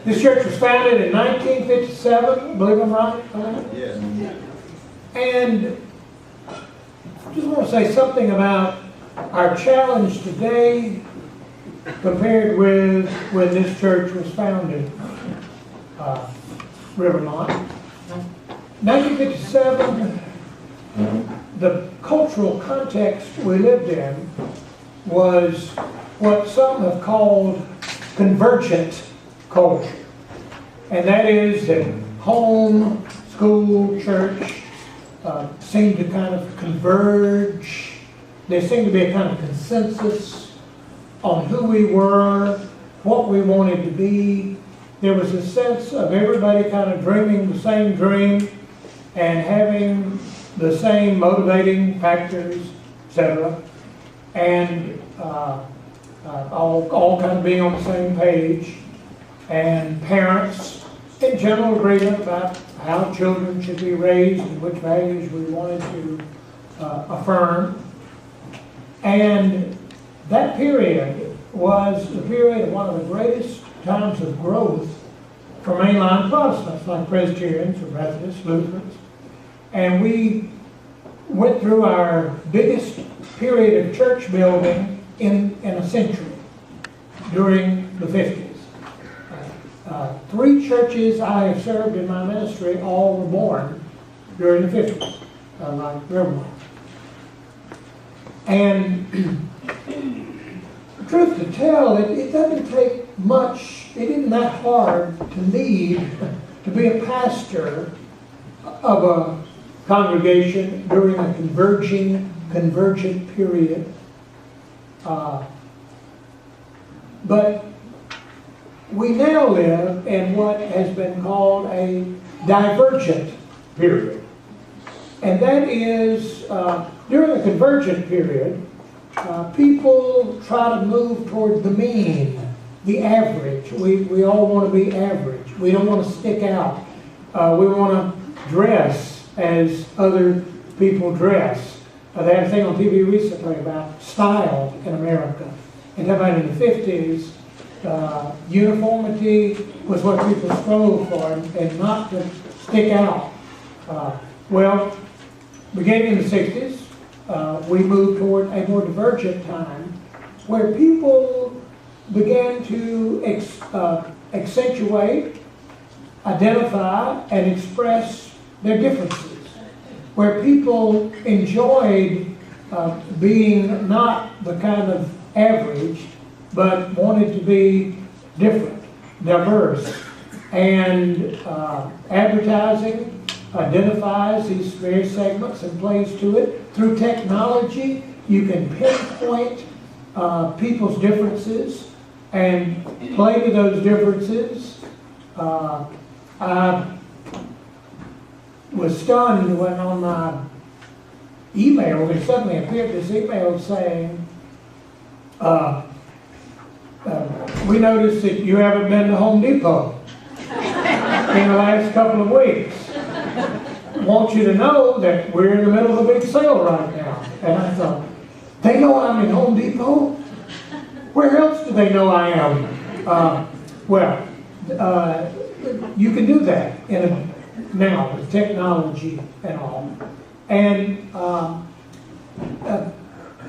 This church was founded in 1957, I believe I'm right? Yes. And I just want to say something about our challenge today compared with when this church was founded, Rivermont. 1957, the cultural context we lived in was what some have called convergent culture. And that is that home, school, church seemed to kind of converge. There seemed to be a kind of consensus on who we were, what we wanted to be. There was a sense of everybody kind of dreaming the same dream and having the same motivating factors, etc. And all kind of being on the same page. And parents, in general, agreement about how children should be raised and which values we wanted to affirm. And that period was the period of one of the greatest times of growth for mainline Protestants, like Presbyterians or Methodists, Lutherans. And we went through our biggest period of church building in a century during the 50s. 3 churches I have served in my ministry all were born during the 50s, like Rivermont. And the truth to tell, it doesn't take much, it isn't that hard to need to be a pastor of a congregation during a convergent period. But we now live in what has been called a divergent period. And that is, during the convergent period, people try to move toward the mean, the average. We all want to be average. We don't want to stick out. We want to dress as other people dress. They had a thing on TV recently about style in America. And about in the 50s, uniformity was what people strove for and not to stick out. Well, beginning in the 60s, we moved toward a more divergent time where people began to accentuate, identify, and express their differences. Where people enjoyed being not the kind of average, but wanted to be different, diverse. And advertising identifies these various segments and plays to it. Through technology, you can pinpoint people's differences and play to those differences. I was stunned when on my email there suddenly appeared this email saying, we noticed that you haven't been to Home Depot in the last couple of weeks. Want you to know that we're in the middle of a big sale right now. And I thought, they know I'm in Home Depot? Where else do they know I am? You can do that now with technology and all. And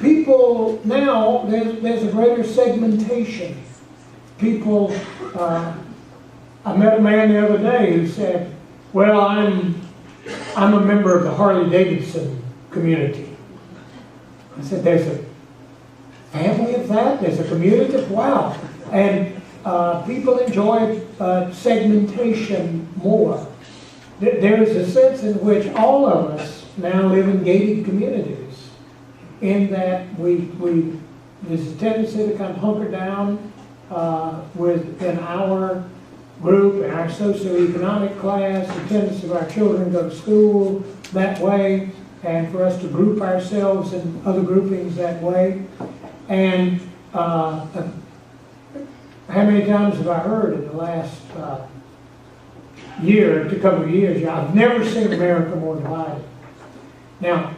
people now, there's a greater segmentation. People, I met a man the other day who said, well, I'm a member of the Harley-Davidson community. I said, there's a family of that? There's a community? Wow. And people enjoy segmentation more. There is a sense in which all of us now live in gated communities, in that there's a tendency to kind of hunker down within our group and our socioeconomic class, the tendency of our children to go to school that way, and for us to group ourselves in other groupings that way. And how many times have I heard in the last year, a couple of years, I've never seen America more divided. Now,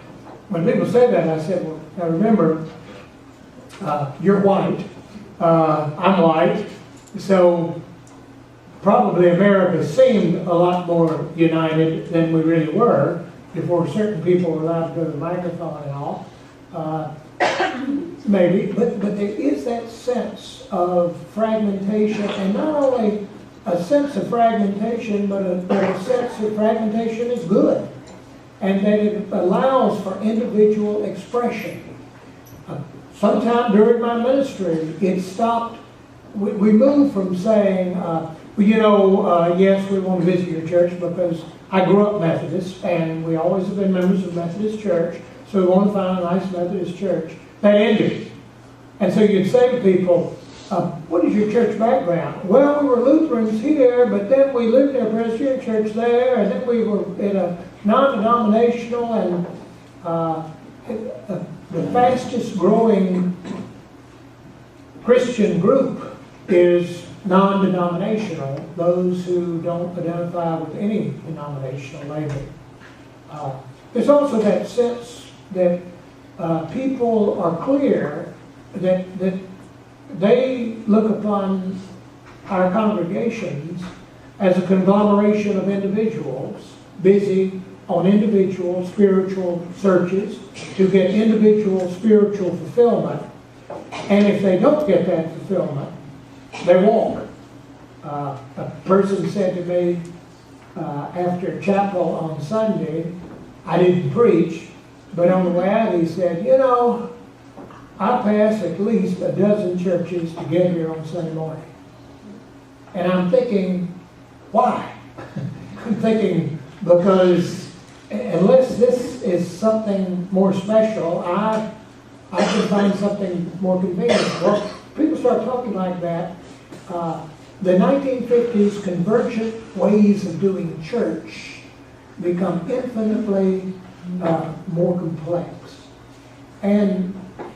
when people said that, I said, well, now remember, you're white, I'm white, so probably America seemed a lot more united than we really were before certain people were allowed to go to the microphone and all. Maybe, but there is that sense of fragmentation, and not only a sense of fragmentation, but a sense that fragmentation is good, and that it allows for individual expression. Sometime during my ministry, it stopped. We moved from saying, yes, we want to visit your church because I grew up Methodist, and we always have been members of Methodist Church, so we want to find a nice Methodist church. That ended. And so you'd say to people, what is your church background? Well, we were Lutherans here, but then we lived in a Presbyterian church there, and then we were in a non-denominational, and the fastest growing Christian group is non-denominational, those who don't identify with any denominational label. There's also that sense that people are clear that they look upon our congregations as a conglomeration of individuals busy on individual spiritual searches to get individual spiritual fulfillment. And if they don't get that fulfillment, they walk. A person said to me after chapel on Sunday, I didn't preach, but on the way out he said, I pass at least a dozen churches to get here on Sunday morning. And I'm thinking, why? I'm thinking because unless this is something more special, I can find something more convenient. Well, people start talking like that. The 1950s convergent ways of doing church become infinitely more complex. And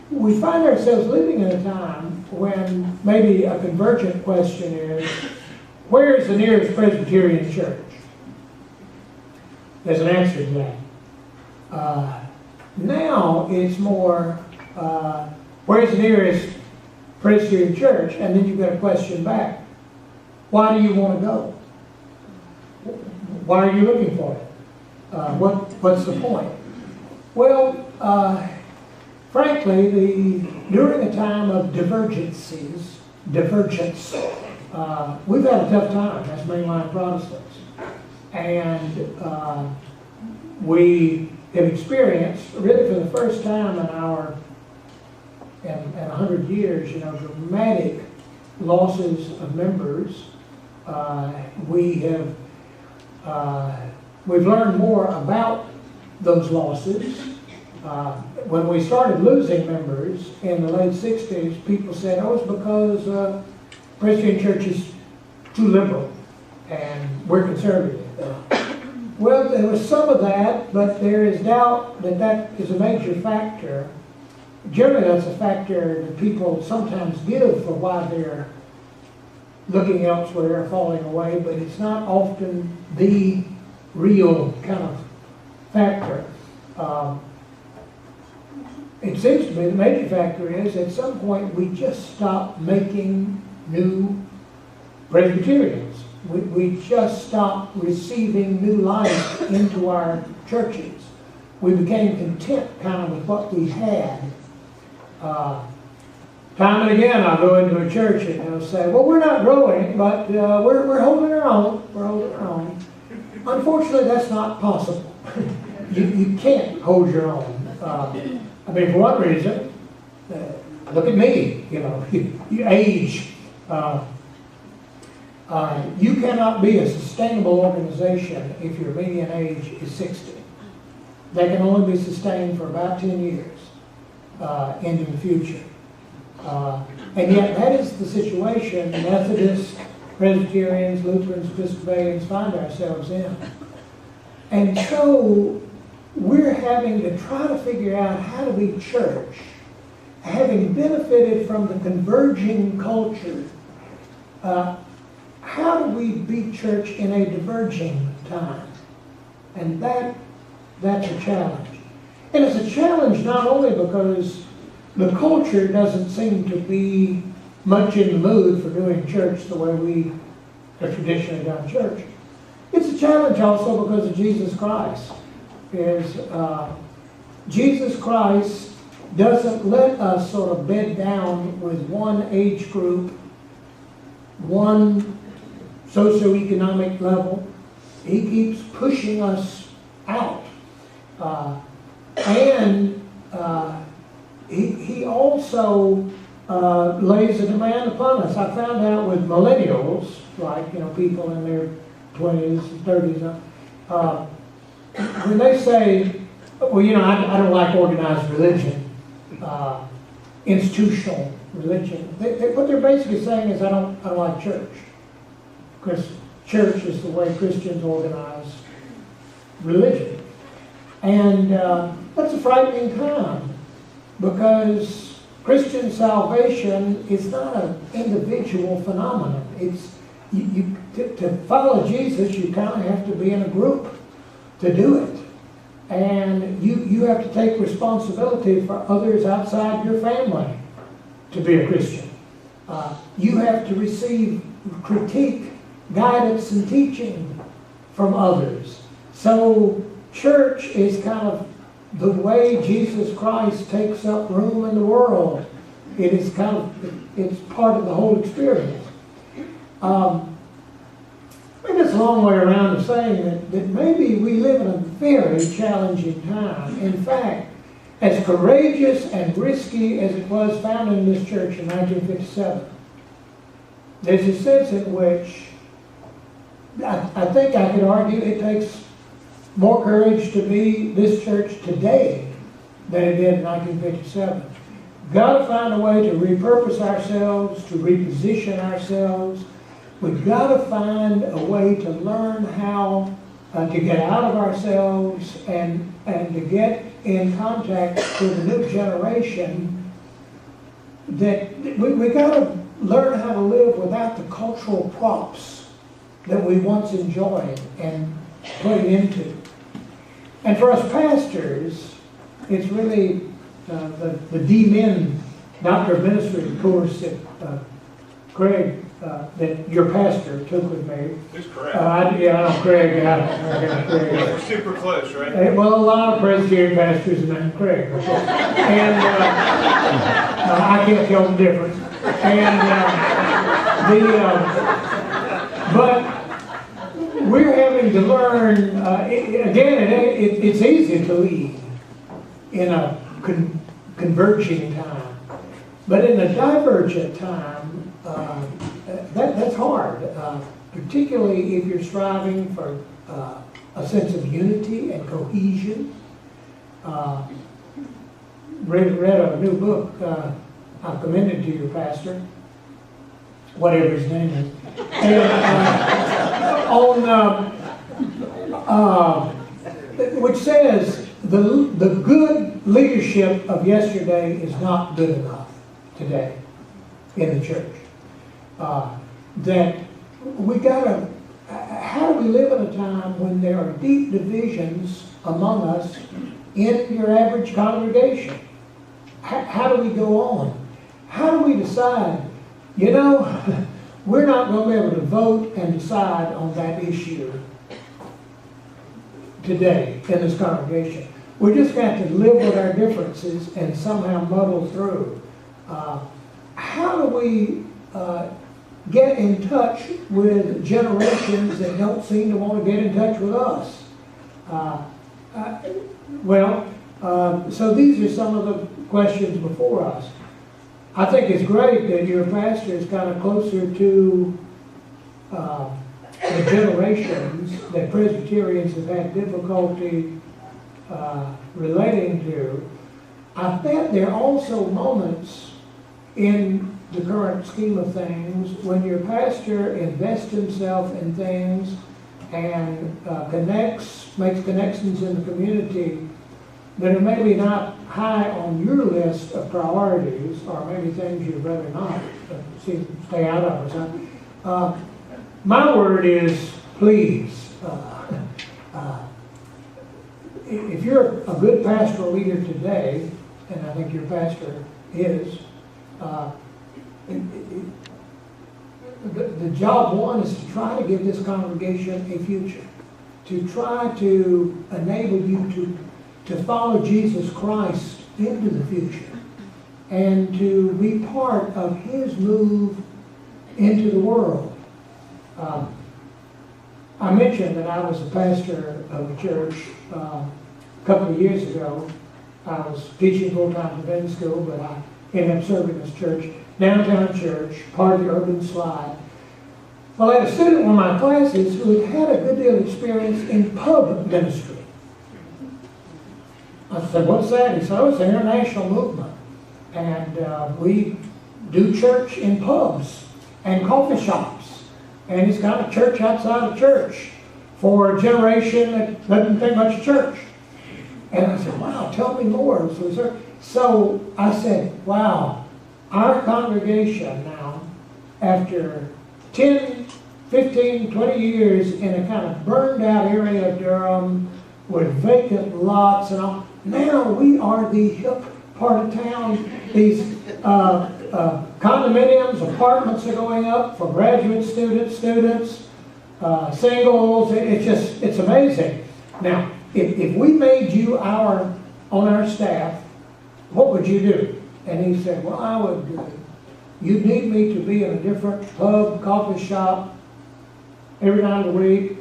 we find ourselves living in a time when maybe a convergent question is, where is the nearest Presbyterian church? There's an answer to that. Now it's more, where's the nearest Presbyterian church? And then you've got a question back. Why do you want to go? Why are you looking for it? What's the point? Well, frankly, during a time of divergence, we've had a tough time as mainline Protestants. And we have experienced, really for the first time in 100 years, dramatic losses of members. We've learned more about those losses. When we started losing members in the late 60s, people said, it's because Presbyterian Church is too liberal and we're conservative. Well, there was some of that, but there is doubt that that is a major factor. Generally, that's a factor that people sometimes give for why they're looking elsewhere or falling away, but it's not often the real kind of factor. It seems to me the major factor is at some point we just stopped making new Presbyterians. We just stopped receiving new life into our churches. We became content kind of with what we had. Time and again I'll go into a church and they'll say, well, we're not growing, but we're holding our own. We're holding our own. Unfortunately, that's not possible. You can't hold your own. For one reason, look at me, you age. You cannot be a sustainable organization if your median age is 60. They can only be sustained for about 10 years into the future. And yet that is the situation Methodists, Presbyterians, Lutherans, Episcopalians find ourselves in. And so we're having to try to figure out how to be church, having benefited from the converging culture. How do we be church in a diverging time? And that's a challenge. And it's a challenge not only because the culture doesn't seem to be much in the mood for doing church the way we a traditionally done church. It's a challenge also because of Jesus Christ. Jesus Christ doesn't let us sort of bed down with one age group, one socioeconomic level. He keeps pushing us out. He also lays a demand upon us. I found out with millennials, like people in their 20s and 30s, when they say, well, I don't like organized religion, institutional religion. What they're basically saying is I don't like church, because church is the way Christians organize religion. And that's a frightening time, because Christian salvation is not an individual phenomenon. It's to follow Jesus, you kind of have to be in a group to do it. And you have to take responsibility for others outside your family to be a Christian. You have to receive critique, guidance, and teaching from others. So church is kind of the way Jesus Christ takes up room in the world. It is it's part of the whole experience. I think it's a long way around of saying that maybe we live in a very challenging time. In fact, as courageous and risky as it was founding this church in 1957, there's a sense in which I think I could argue it takes more courage to be this church today than it did in 1957. We've got to find a way to repurpose ourselves, to reposition ourselves. We've got to find a way to learn how to get out of ourselves and to get in contact with a new generation. That we got to learn how to live without the cultural props that we once enjoyed and played into. And for us pastors, it's really the D-Min Doctor of Ministry course that Craig, that your pastor took with me. Who's Craig? I know Craig. We're super close, right? Well, a lot of Presbyterian pastors are named Craig. And I can't tell the difference. And but we're having to learn, it's easy to lead in a converging time. But in a divergent time, that's hard, particularly if you're striving for a sense of unity and cohesion. Read a new book I commended to your pastor, whatever his name is, and, which says the good leadership of yesterday is not good enough today in the church. That we gotta, how do we live in a time when there are deep divisions among us in your average congregation? How do we go on? How do we decide, we're not going to be able to vote and decide on that issue today in this congregation. We're just going to have to live with our differences and somehow muddle through. How do we get in touch with generations that don't seem to want to get in touch with us? So these are some of the questions before us. I think it's great that your pastor is kind of closer to the generations that Presbyterians have had difficulty relating to. I bet there are also moments in the current scheme of things when your pastor invests himself in things and makes connections in the community that are maybe not high on your list of priorities, or maybe things you'd rather not stay out of or something. My word is please. If you're a good pastoral leader today, and I think your pastor is, the job one is to try to give this congregation a future, to try to enable you to follow Jesus Christ into the future, and to be part of His move into the world. I mentioned that I was a pastor of a church a couple of years ago. I was teaching full-time divinity school, but I ended up serving this church, downtown church, part of the urban slide. Well, I had a student in one of my classes who had had a good deal of experience in pub ministry. I said, what's that? He said, oh, it's an international movement. And we do church in pubs and coffee shops. And he's got a church outside of church for a generation that doesn't think much of church. And I said, wow, tell me more. So I said, wow, our congregation now, after 10, 15, 20 years in a kind of burned out area of Durham with vacant lots and all, now we are the hip part of town. These condominiums, apartments are going up for graduate students, singles. It's amazing. Now, if we made you on our staff, what would you do? And he said, well, I would, you'd need me to be in a different pub, coffee shop every night of the week.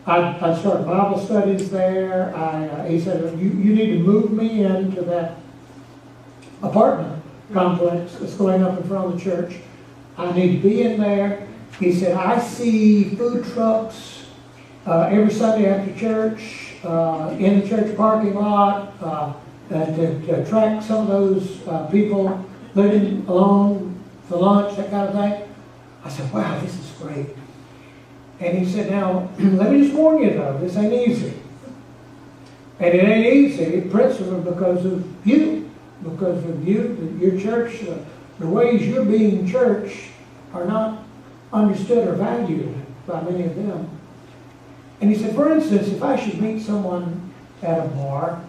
I'd start Bible studies there. He said, you need to move me into that apartment complex that's going up in front of the church. I need to be in there. He said, I see food trucks every Sunday after church, in the church parking lot, to attract some of those people living alone for lunch, that kind of thing. I said, wow, this is great. And he said, now, let me just warn you though, this ain't easy. And it ain't easy, principally because of you. Because of you, your church, the ways you're being church are not understood or valued by many of them. And he said, for instance, if I should meet someone at a bar,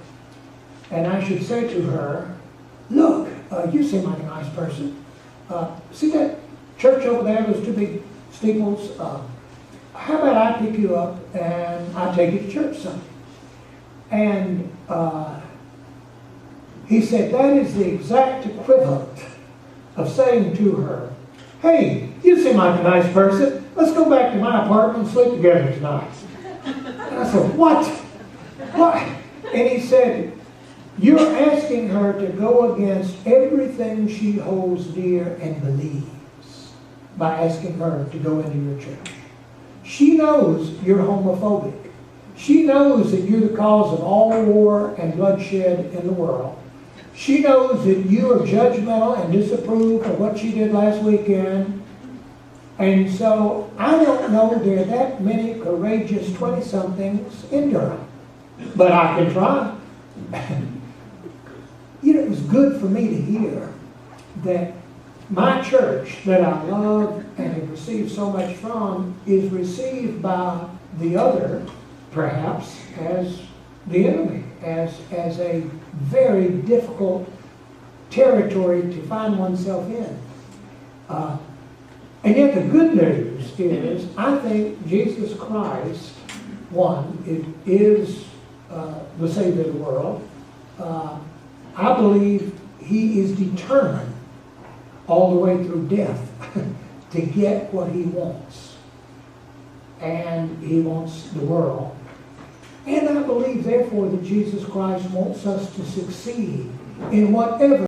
and I should say to her, look, you seem like a nice person. See that church over there, those two big steeples? How about I pick you up and I take you to church Sunday? And he said, that is the exact equivalent of saying to her, hey, you seem like a nice person. Let's go back to my apartment and sleep together tonight. And I said, what? What? And he said, you're asking her to go against everything she holds dear and believes by asking her to go into your church. She knows you're homophobic. She knows that you're the cause of all war and bloodshed in the world. She knows that you are judgmental and disapprove of what she did last weekend. And so I don't know there are that many courageous 20-somethings in Durham. But I can try. You know, it was good for me to hear that my church that I love and have received so much from is received by the other, perhaps, as the enemy, as a very difficult territory to find oneself in. And yet the good news is, I think Jesus Christ, one, is the Savior of the world. I believe He is determined all the way through death to get what He wants. And He wants the world. And I believe, therefore, that Jesus Christ wants us to succeed in whatever